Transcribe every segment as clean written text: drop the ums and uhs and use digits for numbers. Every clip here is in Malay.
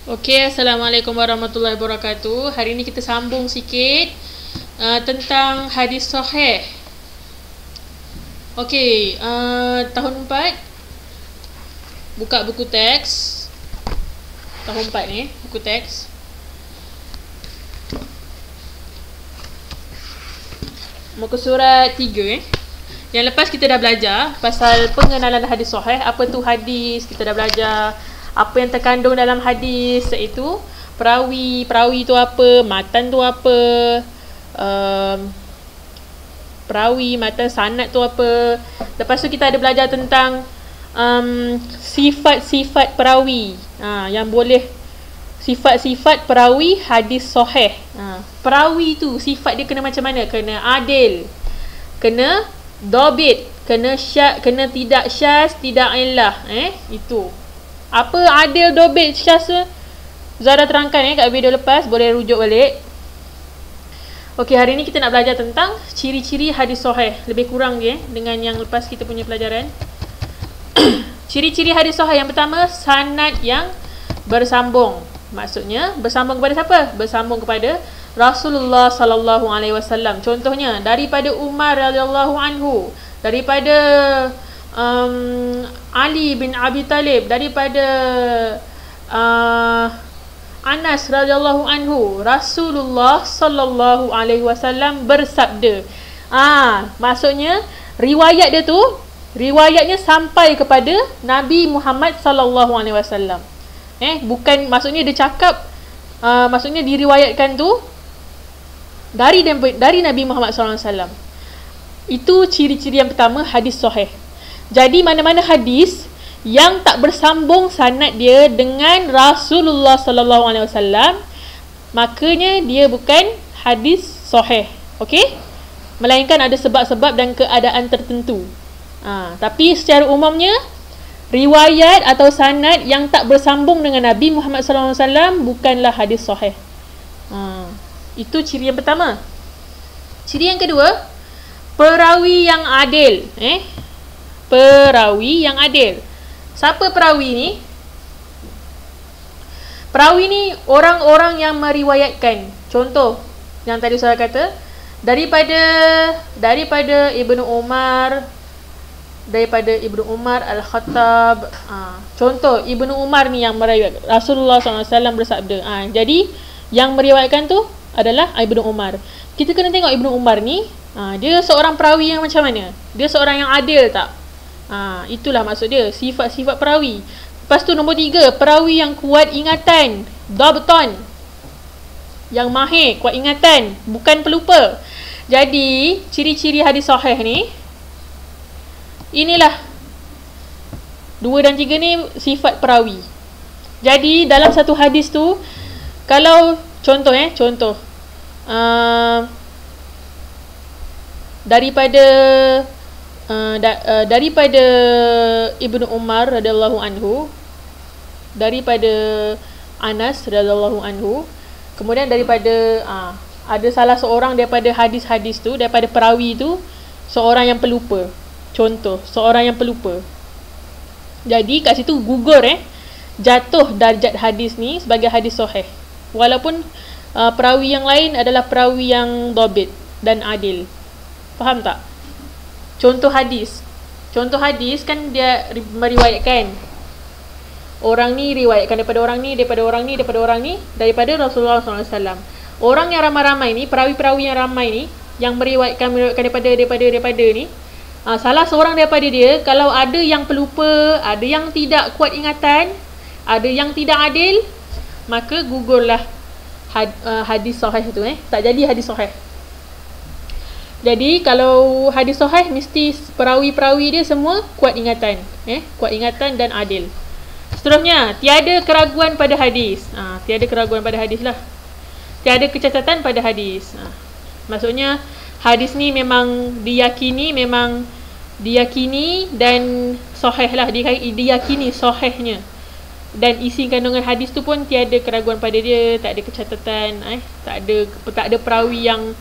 Okey, Assalamualaikum warahmatullahi wabarakatuh. Hari ini kita sambung sikit tentang hadis sahih. Okey, tahun 4 buka buku teks. Tahun 4 ni, buku teks. Muka surat 3 Yang lepas kita dah belajar pasal pengenalan hadis sahih. Apa tu hadis? Kita dah belajar apa yang terkandung dalam hadis, iaitu perawi tu apa, matan tu apa, perawi, matan, sanad tu apa. Lepas tu kita ada belajar tentang sifat-sifat perawi, yang boleh, sifat-sifat perawi hadis sahih. Perawi tu sifat dia kena macam mana? Kena adil, kena dobit, kena tidak syaz, tidak illah. Itu apa adil, dobit, syaz tu Zara terangkan kat video lepas, boleh rujuk balik. Okey, hari ni kita nak belajar tentang ciri-ciri hadis sahih. Lebih kurang je dengan yang lepas kita punya pelajaran. Ciri-ciri hadis sahih yang pertama, sanad yang bersambung. Maksudnya bersambung kepada siapa? Bersambung kepada Rasulullah sallallahu alaihi wasallam. Contohnya daripada Umar radhiyallahu anhu, daripada Ali bin Abi Talib, daripada Anas radhiyallahu anhu, Rasulullah sallallahu alaihi wasallam bersabda. Maksudnya riwayat dia tu, riwayatnya sampai kepada Nabi Muhammad sallallahu alaihi wasallam. Bukan maksudnya dia cakap, maksudnya diriwayatkan tu dari Nabi Muhammad sallallahu alaihi wasallam. Itu ciri-ciri yang pertama hadis sahih. Jadi mana-mana hadis yang tak bersambung sanad dia dengan Rasulullah sallallahu alaihi wasallam, makanya dia bukan hadis sahih. Okey? Melainkan ada sebab-sebab dan keadaan tertentu. Tapi secara umumnya riwayat atau sanad yang tak bersambung dengan Nabi Muhammad sallallahu alaihi wasallam bukanlah hadis sahih. Itu ciri yang pertama. Ciri yang kedua, perawi yang adil. Perawi yang adil. Siapa perawi ni? Perawi ni orang-orang yang meriwayatkan. Contoh yang tadi saya kata, daripada Ibnu Umar, daripada Ibnu Umar Al-Khattab. Contoh Ibnu Umar ni yang meriwayatkan Rasulullah SAW bersabda. Jadi yang meriwayatkan tu adalah Ibnu Umar. Kita kena tengok Ibnu Umar ni, dia seorang perawi yang macam mana? Dia seorang yang adil tak? Itulah maksud dia, sifat-sifat perawi. Lepas tu nombor 3, perawi yang kuat ingatan, dabton, yang mahir, kuat ingatan, bukan pelupa. Jadi ciri-ciri hadis sahih ni, inilah 2 dan 3 ni sifat perawi. Jadi dalam satu hadis tu, kalau contoh daripada Ibnu Umar radhiyallahu anhu, daripada Anas radhiyallahu anhu, kemudian daripada ada salah seorang daripada hadis-hadis tu, daripada perawi tu, seorang yang pelupa. Contoh, seorang yang pelupa. Jadi kat situ gugur jatuh darjat hadis ni sebagai hadis sahih. Walaupun perawi yang lain adalah perawi yang dobit dan adil. Faham tak? Contoh hadis kan dia meriwayatkan, orang ni riwayatkan daripada orang ni, daripada orang ni, daripada orang ni, daripada Rasulullah SAW. Orang yang ramai-ramai ni, perawi-perawi yang ramai ni, yang meriwayatkan daripada ni, salah seorang daripada dia, kalau ada yang pelupa, ada yang tidak kuat ingatan, ada yang tidak adil, maka gugurlah hadis sahih tu. Tak jadi hadis sahih. Jadi kalau hadis sahih, mesti perawi-perawi dia semua kuat ingatan, kuat ingatan dan adil. Seterusnya, tiada keraguan pada hadis. Tiada keraguan pada hadis lah. Tiada kecacatan pada hadis. Maksudnya hadis ni memang diyakini dan sahih lah, diyakini sahihnya. Dan isi kandungan hadis tu pun tiada keraguan pada dia, tak ada kecacatan, tak ada perawi yang,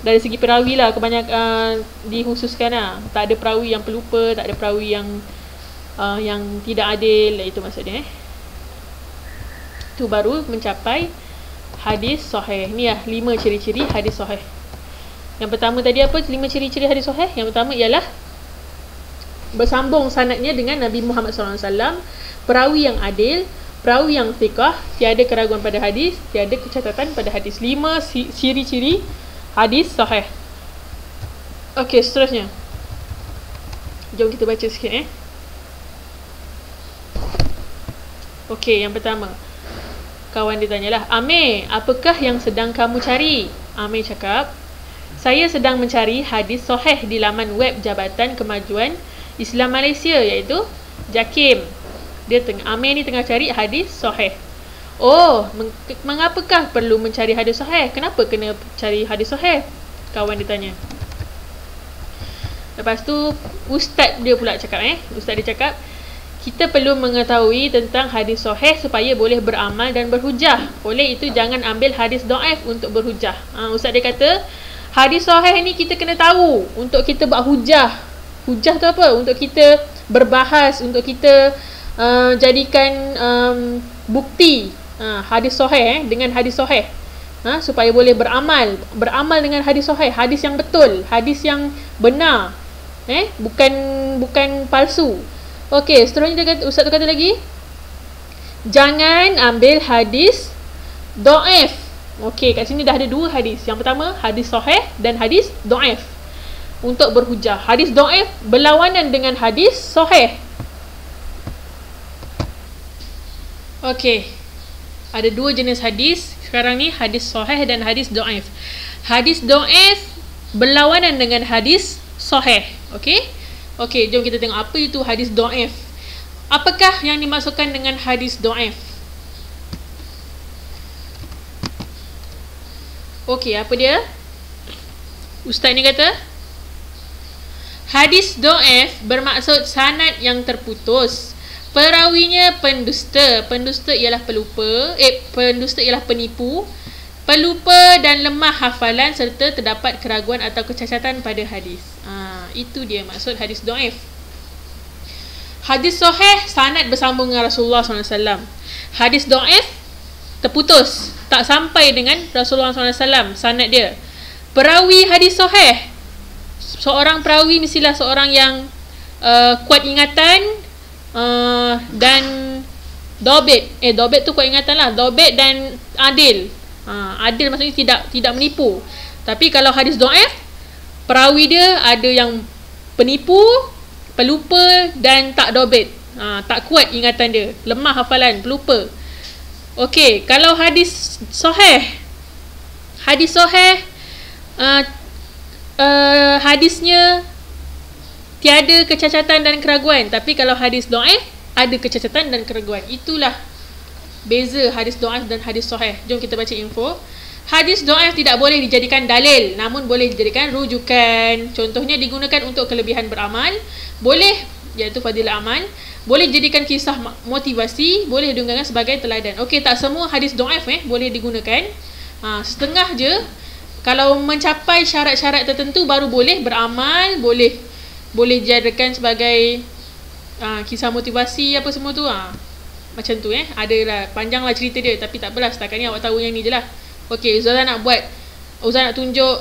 dari segi perawi lah kebanyakan dikhususkan lah. Tak ada perawi yang pelupa, tak ada perawi yang tidak adil. Itu maksudnya. tu baru mencapai hadis sahih. Ni lah 5 ciri-ciri hadis sahih. Yang pertama tadi apa? 5 ciri-ciri hadis sahih. Yang pertama ialah bersambung sanadnya dengan Nabi Muhammad SAW, perawi yang adil, perawi yang thiqah, tiada keraguan pada hadis, tiada kecacatan pada hadis. 5 ciri-ciri hadis sahih. Okey, seterusnya. Jom kita baca sikit Okey, yang pertama. Kawan dia tanyalah, Amir, apakah yang sedang kamu cari? Amir cakap, saya sedang mencari hadis sahih di laman web Jabatan Kemajuan Islam Malaysia, iaitu JAKIM. Amir ni tengah cari hadis sahih. Oh, mengapakah perlu mencari hadis sahih? Kenapa kena cari hadis sahih? Kawan dia tanya. Lepas tu ustaz dia pula cakap Ustaz dia cakap, kita perlu mengetahui tentang hadis sahih supaya boleh beramal dan berhujah. Oleh itu jangan ambil hadis dhaif untuk berhujah. Ustaz dia kata, hadis sahih ni kita kena tahu untuk kita buat hujah. Hujah tu apa? Untuk kita berbahas, untuk kita jadikan bukti hadis sahih dengan hadis sahih. Supaya boleh beramal dengan hadis sahih, hadis yang betul, hadis yang benar. Bukan palsu. Okey, seterusnya dia kata, ustaz tu kata lagi, jangan ambil hadis dhaif. Okey, kat sini dah ada 2 hadis. Yang pertama, hadis sahih dan hadis dhaif untuk berhujah. Hadis dhaif berlawanan dengan hadis sahih. Okey, ada 2 jenis hadis sekarang ni, hadis sahih dan hadis dhaif. Hadis dhaif berlawanan dengan hadis sahih. Okey, jom kita tengok apa itu hadis dhaif. Apakah yang dimaksudkan dengan hadis dhaif? Okey, apa dia? Ustaz ni kata, hadis dhaif bermaksud sanad yang terputus. Perawinya pendusta. Pendusta ialah pelupa. Pendusta ialah penipu, pelupa dan lemah hafalan serta terdapat keraguan atau kecacatan pada hadis. Itu dia maksud hadis dhaif. Hadis sahih, sanad bersambung dengan Rasulullah SAW. Hadis dhaif, terputus, tak sampai dengan Rasulullah SAW sanad dia. Perawi hadis sahih, seorang perawi mestilah seorang yang kuat ingatan dan dobit. Dobit tu kuat ingatan lah. Dobit dan adil. Adil maksudnya tidak menipu. Tapi kalau hadis dhaif, perawi dia ada yang penipu, pelupa dan tak dobit. Tak kuat ingatan dia, lemah hafalan, pelupa. Okey, kalau hadis sahih, hadisnya tiada kecacatan dan keraguan. Tapi kalau hadis dhaif, ada kecacatan dan keraguan. Itulah beza hadis dhaif dan hadis sahih. Jom kita baca info. Hadis dhaif tidak boleh dijadikan dalil, namun boleh dijadikan rujukan. Contohnya digunakan untuk kelebihan beramal, boleh, iaitu fadilah amal. Boleh dijadikan kisah motivasi, boleh digunakan sebagai teladan. Okey, tak semua hadis dhaif boleh digunakan. Setengah je. Kalau mencapai syarat-syarat tertentu baru boleh beramal, boleh dijadikan sebagai kisah motivasi apa semua tu. Macam tu adalah panjanglah cerita dia, tapi tak apalah, setakat ni awak tahu yang ni je lah. Okey, Ustazah nak tunjuk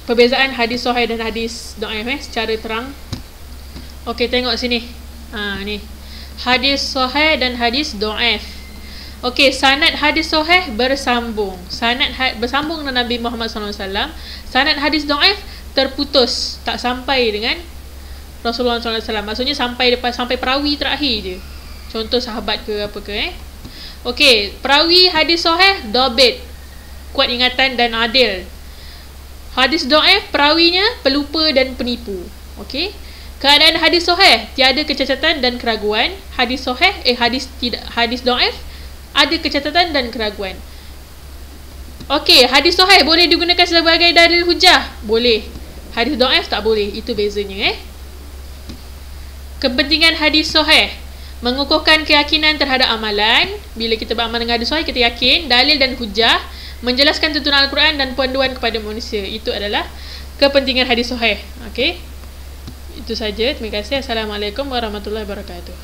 perbezaan hadis sahih dan hadis dhaif secara terang. Okey, tengok sini. Ni. Hadis sahih dan hadis dhaif. Okey, sanad hadis sahih bersambung. Sanad bersambung dengan Nabi Muhammad SAW. Sanad hadis dhaif terputus, tak sampai dengan Rasulullah SAW. Maksudnya sampai perawi terakhir je. Contoh sahabat ke apa ke Okey, perawi hadis sahih dobit, kuat ingatan dan adil. Hadis dhaif, perawinya pelupa dan penipu. Okey. Keadaan hadis sahih, tiada kecacatan dan keraguan. Hadis sahih, hadis dhaif, ada kecacatan dan keraguan. Okey, hadis sahih boleh digunakan sebagai dalil hujah? Boleh. Hadis dhaif tak boleh. Itu bezanya Kepentingan hadis sahih, mengukuhkan keyakinan terhadap amalan. Bila kita beramal dengan hadis sahih, kita yakin, dalil dan hujah, menjelaskan tuntunan Al-Quran dan panduan kepada manusia. Itu adalah kepentingan hadis sahih. Okey. Itu saja. Terima kasih. Assalamualaikum warahmatullahi wabarakatuh.